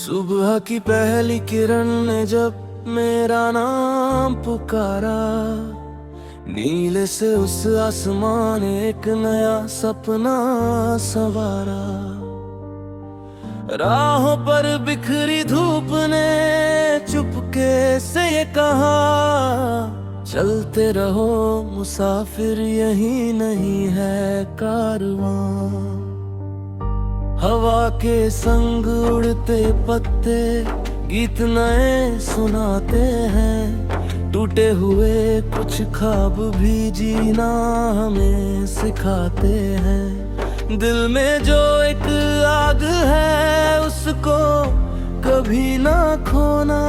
सुबह की पहली किरण ने जब मेरा नाम पुकारा, नीले से उस आसमान ने एक नया सपना सवारा। राहों पर बिखरी धूप ने चुपके से ये कहा, चलते रहो मुसाफिर, यही नहीं है कारवां। हवा के संग उड़ते पत्ते गीत नए सुनाते हैं, टूटे हुए कुछ ख्वाब भी जीना हमें सिखाते हैं। दिल में जो एक आग है उसको कभी ना खोना,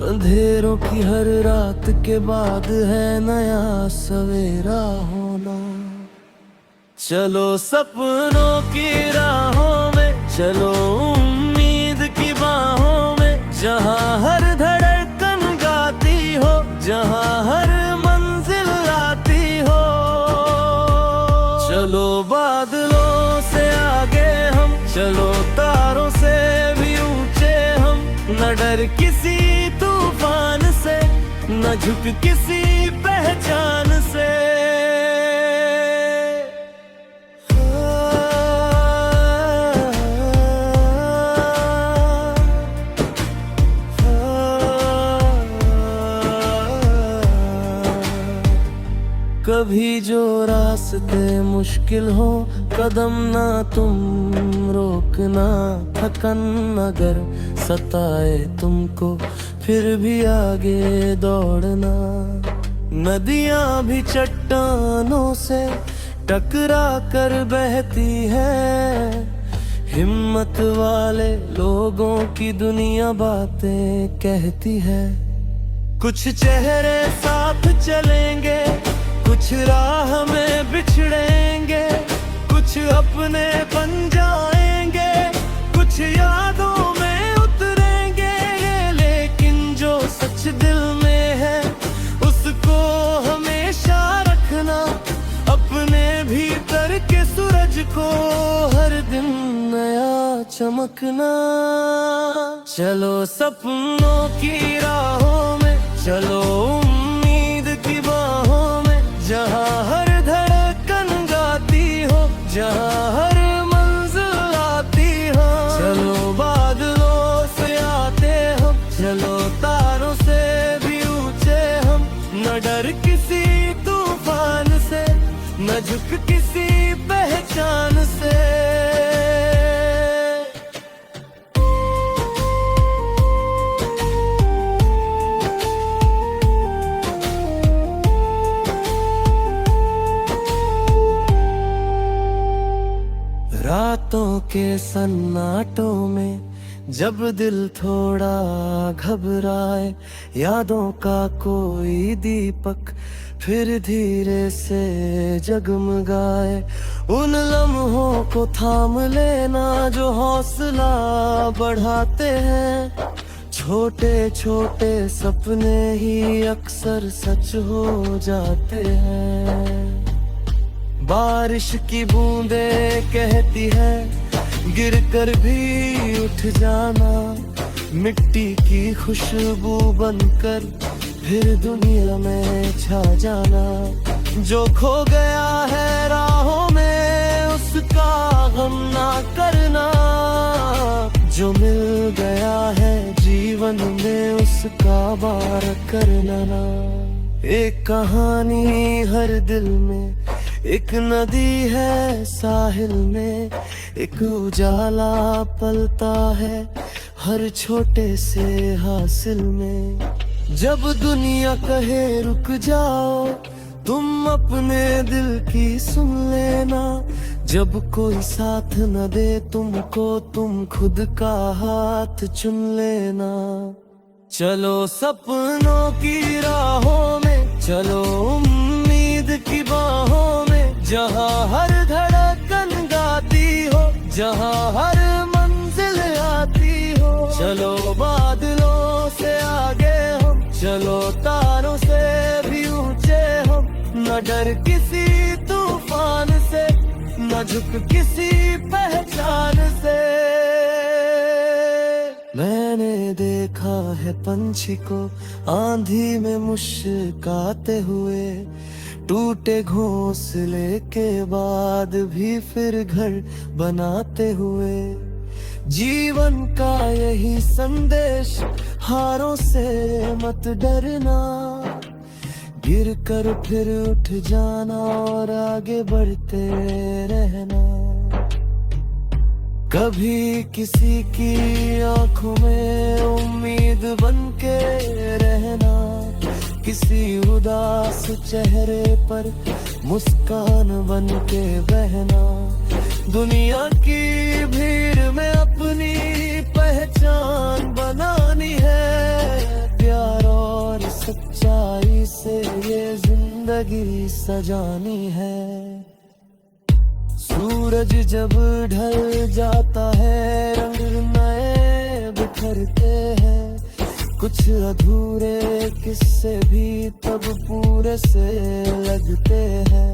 अंधेरों की हर रात के बाद है नया सवेरा होना। चलो सपनों की राहों में, चलो उम्मीद की बाहों में, जहाँ हर धड़कन गाती हो, जहाँ हर मंजिल आती हो। चलो बादलों से आगे हम, चलो तारों से भी ऊंचे हम, न डर किसी तूफान से, न झुक किसी पहचान से। कभी जो रास्ते मुश्किल हो, कदम ना तुम रोकना, थकन अगर सताए तुमको, फिर भी आगे दौड़ना। नदियां भी चट्टानों से टकरा कर बहती है, हिम्मत वाले लोगों की दुनिया बातें कहती है। कुछ चेहरे साथ चलेंगे, कुछ राह में बिछड़ेंगे, कुछ अपने बन जाएंगे, कुछ यादों में उतरेंगे। लेकिन जो सच दिल में है उसको हमेशा रखना, अपने भीतर के सूरज को हर दिन नया चमकना। चलो सपनों की राहों में, चलो उम्मीद की बाहों में, जहाँ हर धड़कन गाती हो, जहाँ हर मंजिल आती हो। चलो बादलों से आते हम, चलो तारों से भी ऊंचे हम, न डर किसी तूफान से, न झुक किसी पहचान से। रातों के सन्नाटों में जब दिल थोड़ा घबराए, यादों का कोई दीपक फिर धीरे से जगमगाए। उन लम्हों को थाम लेना जो हौसला बढ़ाते हैं, छोटे छोटे सपने ही अक्सर सच हो जाते हैं। बारिश की बूंदें कहती है गिरकर भी उठ जाना, मिट्टी की खुशबू बनकर फिर दुनिया में छा जाना। जो खो गया है राहों में उसका गम ना करना, जो मिल गया है जीवन में उसका बार करना ना। एक कहानी हर दिल में, एक नदी है साहिल में, एक उजाला पलता है हर छोटे से हासिल में। जब दुनिया कहे रुक जाओ, तुम अपने दिल की सुन लेना। जब कोई साथ न दे तुमको, तुम खुद का हाथ चुन लेना। चलो सपनों की राहों में, चलो उम्मीद की बाहों में, जहाँ हर धड़कन गाती हो, जहाँ हर मंजिल आती हो। चलो बादलों से आगे हम, चलो तारों से भी ऊंचे हम, न डर किसी तूफान से, न झुक किसी पहचान से। मैंने देखा है पंछी को आंधी में मुस्कुराते हुए, टूटे घोंसले के बाद भी फिर घर बनाते हुए। जीवन का यही संदेश, हारों से मत डरना, गिर कर फिर उठ जाना और आगे बढ़ते रहना। कभी किसी की आंखों में उम्मीद बन के रहना, किसी उदास चेहरे पर मुस्कान बन के बहना। दुनिया की भीड़ में अपनी पहचान बनानी है, प्यार और सच्चाई से ये जिंदगी सजानी है। सूरज जब ढल जाता है, रंग नए बिखरते हैं, कुछ अधूरे किस्से भी तब पूरे से लगते हैं।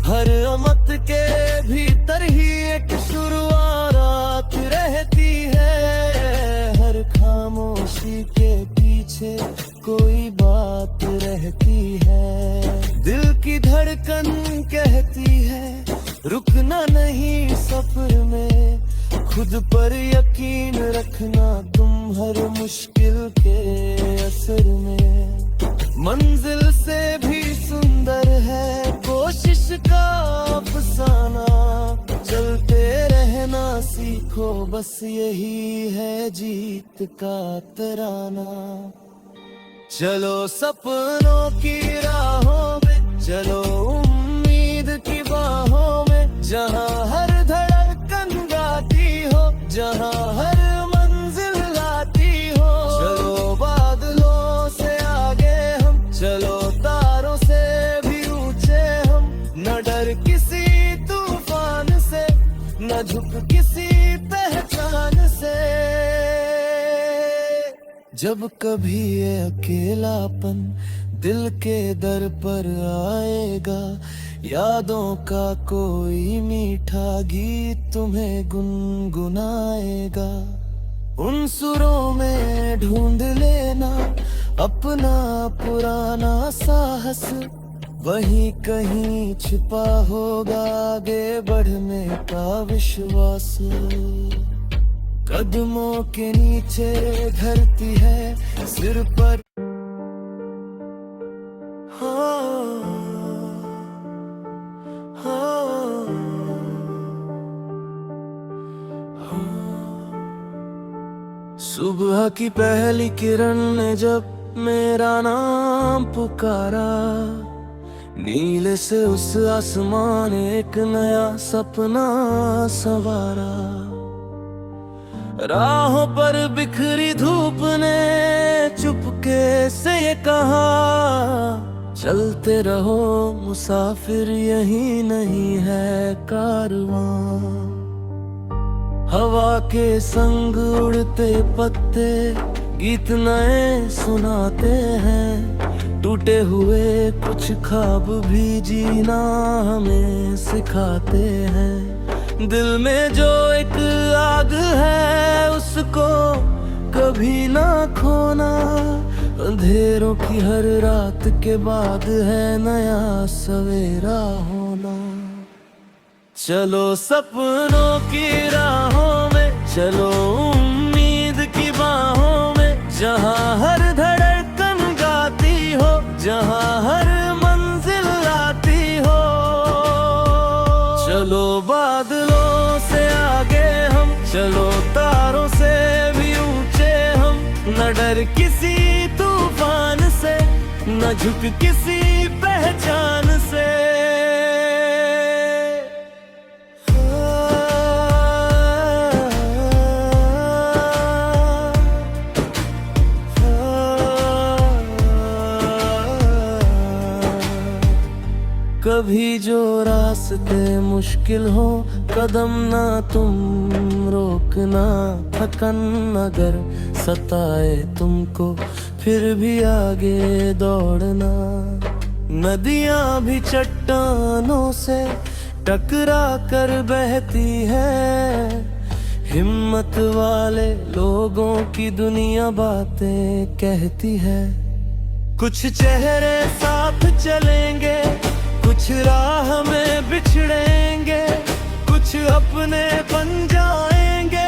हर अमत के भीतर ही एक शुरुआत रहती है, हर खामोशी के पीछे कोई बात रहती है। दिल की धड़कन कहती है रुकना नहीं सफर में, खुद पर यकीन रखना तुम हर मुश्किल के असर में। मंजिल से भी सुंदर है कोशिश का अफसाना, चलते रहना सीखो बस यही है जीत का तराना। चलो सपनों की राहों में, चलो उम्मीद की बाहों में, जहाँ हर धड़कन गाती हो, जहाँ हर मंजिल लाती हो। चलो बादलों से आगे हम, चलो तारों से भी ऊंचे हम, न डर किसी तूफान से, न झुक किसी पहचान से। जब कभी ये अकेलापन दिल के दर पर आएगा, यादों का कोई मीठा गीत तुम्हें गुनगुनाएगा। उन सुरों में ढूंढ लेना अपना पुराना साहस, वहीं कहीं छिपा होगा आगे बढ़ने का विश्वास। कदमों के नीचे धरती है सिर पर, सुबह की पहली किरण ने जब मेरा नाम पुकारा, नीले से उस आसमान ने एक नया सपना सवारा। राहों पर बिखरी धूप ने चुपके से ये कहा, चलते रहो मुसाफिर यही नहीं है कारवां। हवा के संग उड़ते पत्ते गीत नए सुनाते हैं, टूटे हुए कुछ ख्वाब भी जीना हमें सिखाते हैं। दिल में जो एक आग है उसको कभी ना खोना, अंधेरों की हर रात के बाद है नया सवेरा होना। चलो सपनों की राहों में, चलो उम्मीद की बाहों में, जहाँ हर धड़कन गाती हो, जहाँ हर मंजिल आती हो। चलो बादलों से आगे हम, चलो तारों से भी ऊंचे हम, न डर किसी तूफान से, न झुक किसी पहचान से। कभी जो रास्ते मुश्किल हो, कदम ना तुम रोकना, थकन अगर सताए तुमको फिर भी आगे दौड़ना। नदियां भी चट्टानों से टकरा कर बहती है, हिम्मत वाले लोगों की दुनिया बातें कहती है। कुछ चेहरे साथ चलेंगे, कुछ राह में बिछड़ेंगे, कुछ अपने बन जाएंगे,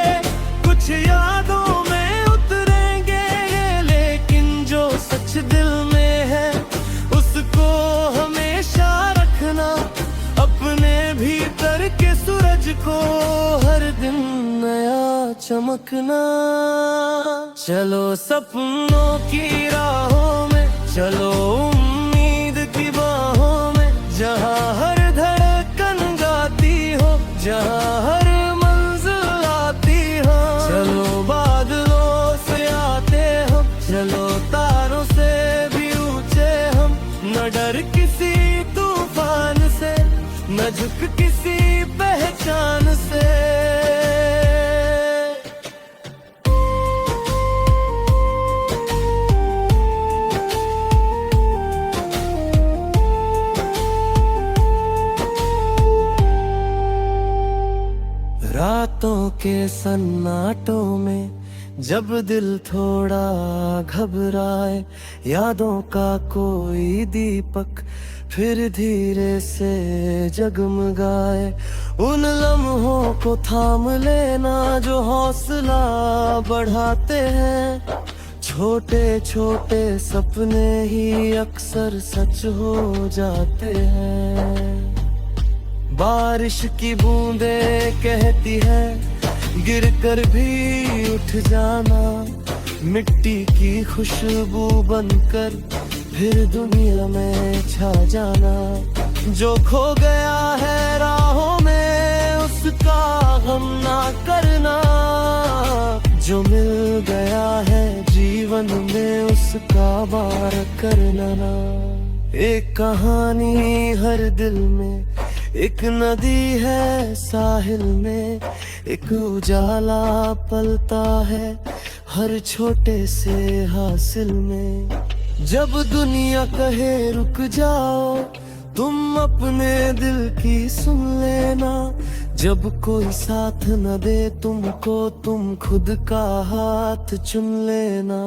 कुछ यादों में उतरेंगे। लेकिन जो सच दिल में है उसको हमेशा रखना, अपने भीतर के सूरज को हर दिन नया चमकना। चलो सपनों की राहों में, चलो उम्मीद की बाहों में, जहाँ हर धड़कन गाती हो, जहाँ हर मंजिल आती हो। चलो बादलों से आते हम, चलो तारों से भी ऊंचे हम, न डर किसी तूफान से, न झुक किसी पहचान से। रातों के सन्नाटों में जब दिल थोड़ा घबराए, यादों का कोई दीपक फिर धीरे से जगमगाए। उन लम्हों को थाम लेना जो हौसला बढ़ाते हैं। छोटे छोटे सपने ही अक्सर सच हो जाते हैं। बारिश की बूंदें कहती है गिरकर भी उठ जाना, मिट्टी की खुशबू बनकर फिर दुनिया में छा जाना। जो खो गया है राहों में उसका गम ना करना, जो मिल गया है जीवन में उसका बार करना ना। एक कहानी हर दिल में, एक नदी है साहिल में, एक उजाला पलता है हर छोटे से हासिल में। जब दुनिया कहे रुक जाओ, तुम अपने दिल की सुन लेना। जब कोई साथ न दे तुमको, तुम खुद का हाथ चुन लेना।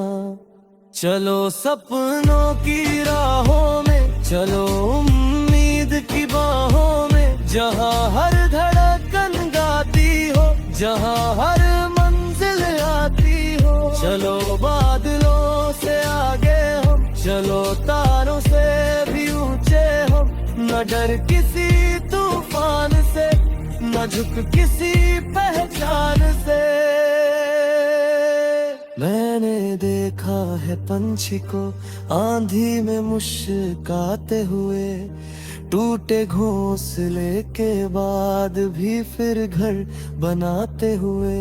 चलो सपनों की राहों में, चलो उम्मीद की बाहों में, जहाँ हर धड़कन गाती हो, जहाँ हर मंजिल आती हो। चलो बादलों से आगे हम, चलो तारों से भी ऊंचे हम, न डर किसी तूफान से, न झुक किसी पहचान से। मैंने देखा है पंछी को आंधी में मुस्कुराते हुए, टूटे घोंसले के बाद भी फिर घर बनाते हुए।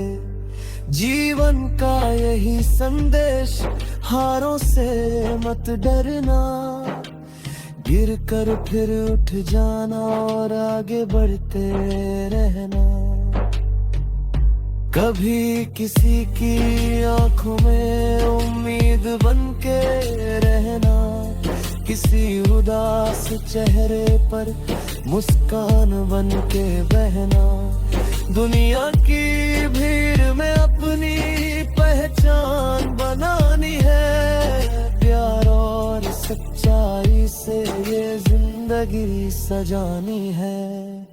जीवन का यही संदेश, हारों से मत डरना, गिर कर फिर उठ जाना और आगे बढ़ते रहना। कभी किसी की आंखों में उम्मीद बन के रहना, किसी उदास चेहरे पर मुस्कान बन के बहना। दुनिया की भीड़ में अपनी पहचान बनानी है, प्यार और सच्चाई से ये जिंदगी सजानी है।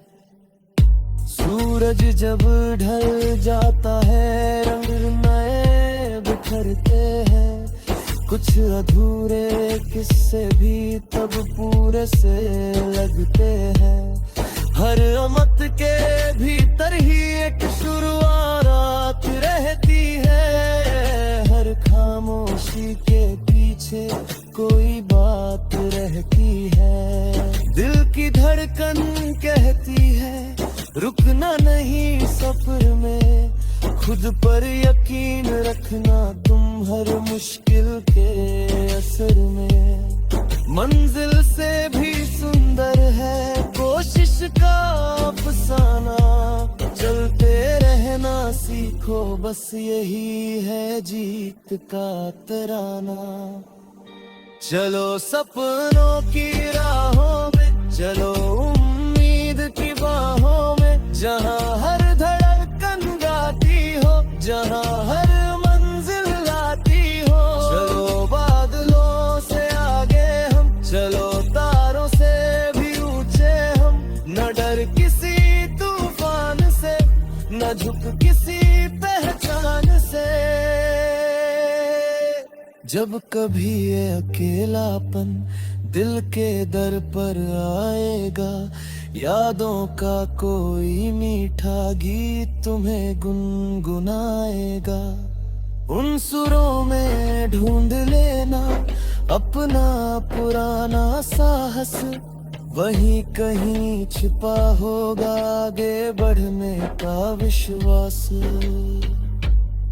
सूरज जब ढल जाता है रंग नए बिखरते हैं, कुछ अधूरे किस्से भी तब पूरे से लगते हैं। हर अमत के भीतर ही एक शुरुआत रहती है, हर खामोशी के पीछे कोई बात रहती है। दिल की धड़कन कहती है रुकना नहीं सफर में, खुद पर यकीन रखना तुम हर मुश्किल के असर में। मंजिल से भी सुंदर है कोशिश का अफसाना, चलते रहना सीखो बस यही है जीत का तराना। चलो सपनों की राहों में, चलो उम्मीद की बाहों में, जहाँ हर धड़कन गाती हो, झुक किसी पहचान से। जब कभी ये अकेलापन दिल के दर पर आएगा, यादों का कोई मीठा गीत तुम्हें गुनगुनाएगा। उन सुरों में ढूंढ लेना अपना पुराना साहस, वहीं कहीं छिपा होगा आगे बढ़ने का विश्वास।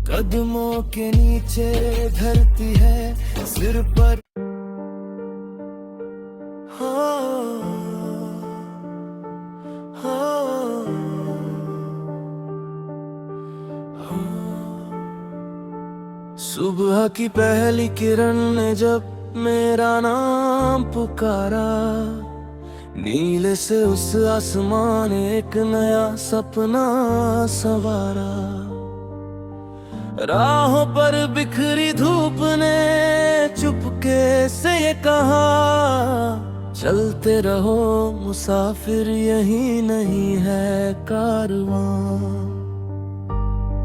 कदमों के नीचे धरती है सिर पर, सुबह की पहली किरण ने जब मेरा नाम पुकारा, नीले से उस आसमान ने एक नया सपना सवारा। राहों पर बिखरी धूप ने चुपके से ये कहा, चलते रहो मुसाफिर यही नहीं है कारवां।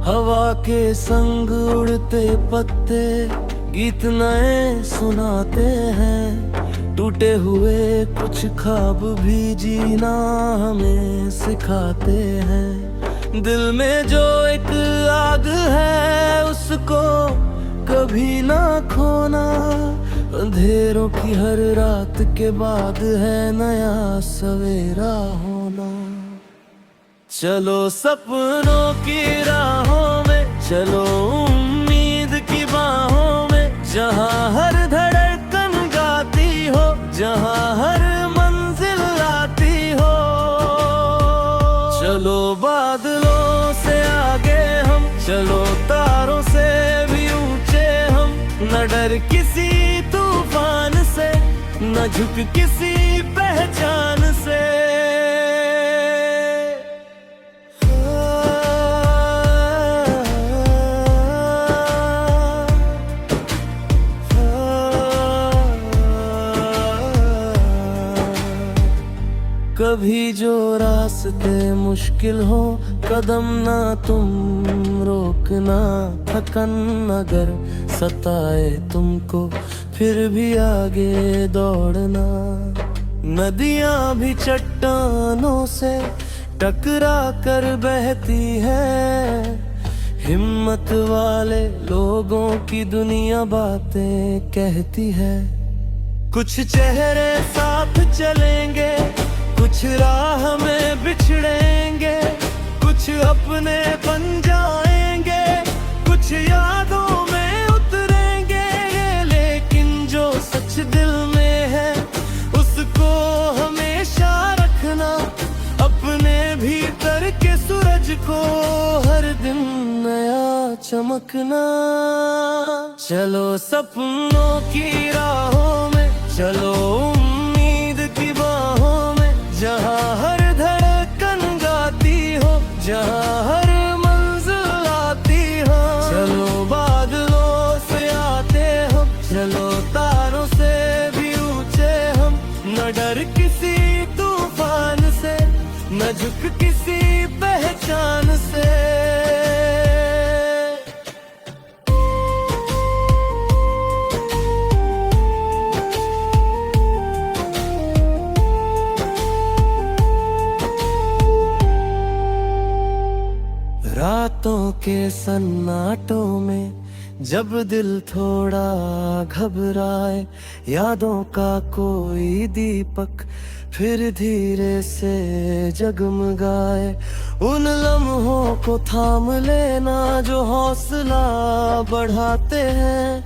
हवा के संग उड़ते पत्ते गीत नए सुनाते हैं, टूटे हुए कुछ ख्वाब भी जीना हमें सिखाते हैं। दिल में जो एक आग है उसको कभी ना खोना, अंधेरों की हर रात के बाद है नया सवेरा होना। चलो सपनों की राहों में, चलो उम्मीद की बाहों में, जहाँ हर धड़कन गाती हो, जहाँ हर मंजिल आती हो। चलो बादलों से आगे हम, चलो तारों से भी ऊंचे हम, न डर किसी तूफान से, न झुक किसी पहचान से। कभी जो रास्ते मुश्किल हो, कदम ना तुम रोकना। थकन अगर सताए तुमको, फिर भी आगे दौड़ना। नदियां भी चट्टानों से टकरा कर बहती है, हिम्मत वाले लोगों की दुनिया बातें कहती है। कुछ चेहरे साथ चलेंगे, कुछ राह में बिछड़ेंगे, कुछ अपने बन जाएंगे, कुछ यादों में उतरेंगे। लेकिन जो सच दिल में है उसको हमेशा रखना, अपने भीतर के सूरज को हर दिन नया चमकना। चलो सपनों की राहों में, चलो उम्मीद की बाहों में, जहाँ हर धड़कन गाती हो, जहाँ हर मंजिल आती हो। चलो बादलों से आते हम, चलो तारों से भी ऊंचे हम, न डर किसी तूफान से, न झुक किसी पहचान से। रातों के सन्नाटों में जब दिल थोड़ा घबराए, यादों का कोई दीपक फिर धीरे से जगमगाए। उन लम्हों को थाम लेना जो हौसला बढ़ाते हैं,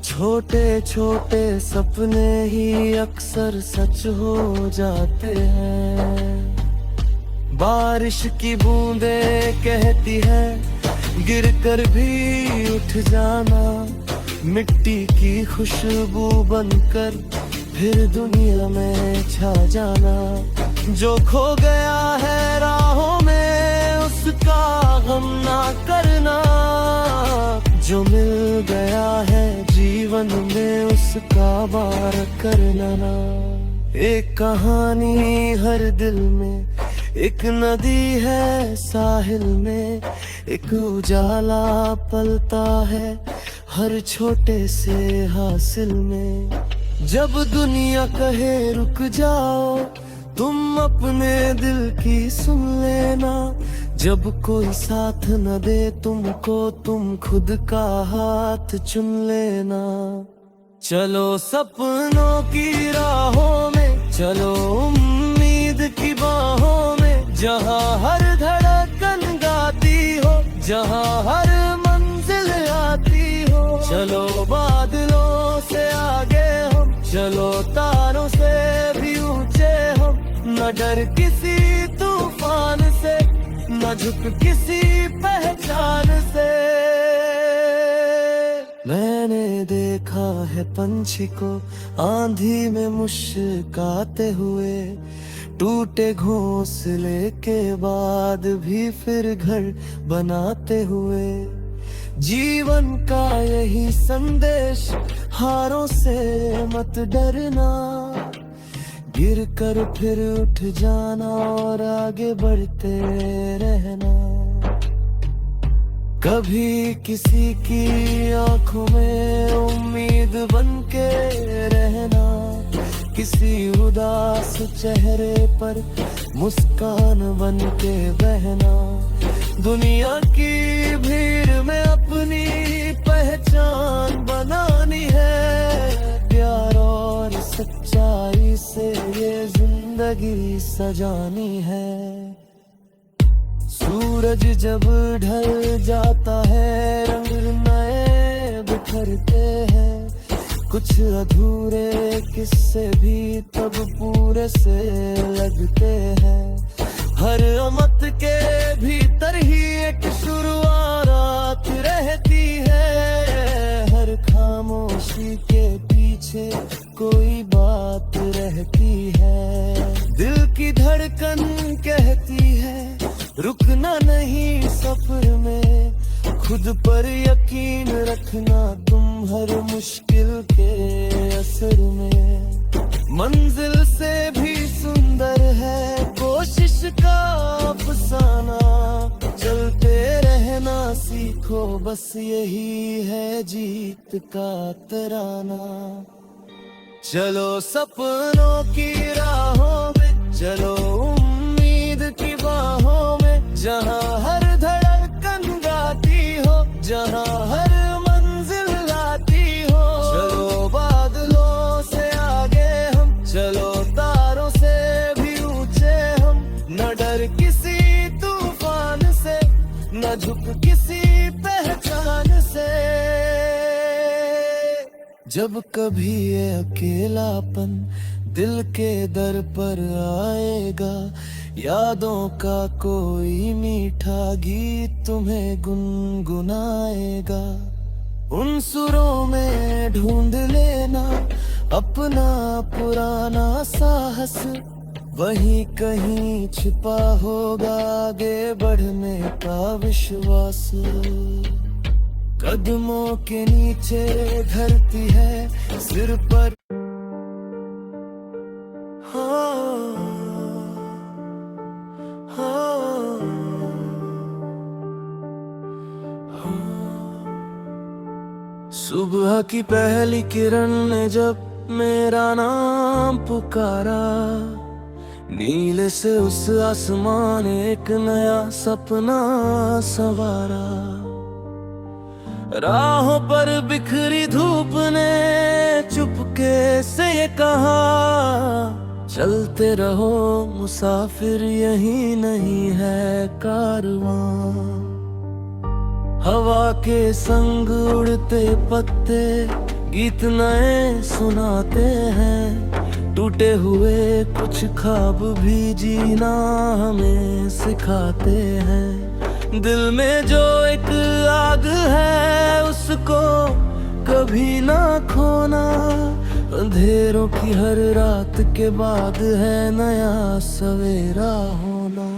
छोटे छोटे सपने ही अक्सर सच हो जाते हैं। बारिश की बूंदें कहती है गिरकर भी उठ जाना, मिट्टी की खुशबू बनकर फिर दुनिया में छा जाना। जो खो गया है राहों में उसका गम ना करना, जो मिल गया है जीवन में उसका बार करना ना। एक कहानी हर दिल में एक नदी है साहिल में, एक उजाला पलता है हर छोटे से हासिल में। जब दुनिया कहे रुक जाओ, तुम अपने दिल की सुन लेना। जब कोई साथ न दे तुमको, तुम खुद का हाथ चुन लेना। चलो सपनों की राहों में, चलो उम्मीद की बाहों में, जहाँ हर धड़कन गाती हो, जहाँ हर मंजिल आती हो। चलो बादलों से आगे हम, चलो तारों से भी ऊंचे हम। न डर किसी तूफान से, न झुक किसी पहचान से। मैंने देखा है पंछी को आंधी में मुस्कुराते हुए, टूटे घोंसले के बाद भी फिर घर बनाते हुए। जीवन का यही संदेश, हारों से मत डरना, गिर कर फिर उठ जाना और आगे बढ़ते रहना। कभी किसी की आंखों में उम्मीद बन के रहना, किसी उदास चेहरे पर मुस्कान बन के बहना। दुनिया की भीड़ में अपनी पहचान बनानी है, प्यार और सच्चाई से ये जिंदगी सजानी है। सूरज जब ढल जाता है, रंग नए बिखरते हैं। कुछ अधूरे किस्से भी तब पूरे से लगते हैं। हर अमत के भीतर ही एक शुरुआत रहती है, हर खामोशी के पीछे कोई बात रहती है। दिल की धड़कन कहती है रुकना नहीं सफर में, खुद पर यकीन रखना तुम हर मुश्किल के असर में। मंजिल से भी सुंदर है कोशिश का अफसाना, चलते रहना सीखो बस यही है जीत का तराना। चलो सपनों की राहों में, चलो उम्मीद की बाहों में, जहाँ हर धड़कन गाती हो, जहाँ हर मंजिल लाती हो। चलो बादलों से आगे हम, चलो तारों से भी ऊंचे हम। न डर किसी तूफान से, न झुक किसी पहचान से। जब कभी ये अकेलापन दिल के दर पर आएगा, यादों का कोई मीठा गीत तुम्हें गुनगुनाएगा। उन सुरों में ढूंढ लेना अपना पुराना साहस, वहीं कहीं छिपा होगा आगे बढ़ने का विश्वास। कदमों के नीचे धरती है सिर पर, सुबह की पहली किरण ने जब मेरा नाम पुकारा, नीले से उस आसमान ने एक नया सपना संवारा। राहों पर बिखरी धूप ने चुपके से ये कहा, चलते रहो मुसाफिर यही नहीं है कारवां। हवा के संग उड़ते पत्ते गीत नए सुनाते हैं, टूटे हुए कुछ ख्वाब भी जीना हमें सिखाते हैं। दिल में जो एक आग है उसको कभी ना खोना, अंधेरों की हर रात के बाद है नया सवेरा होना।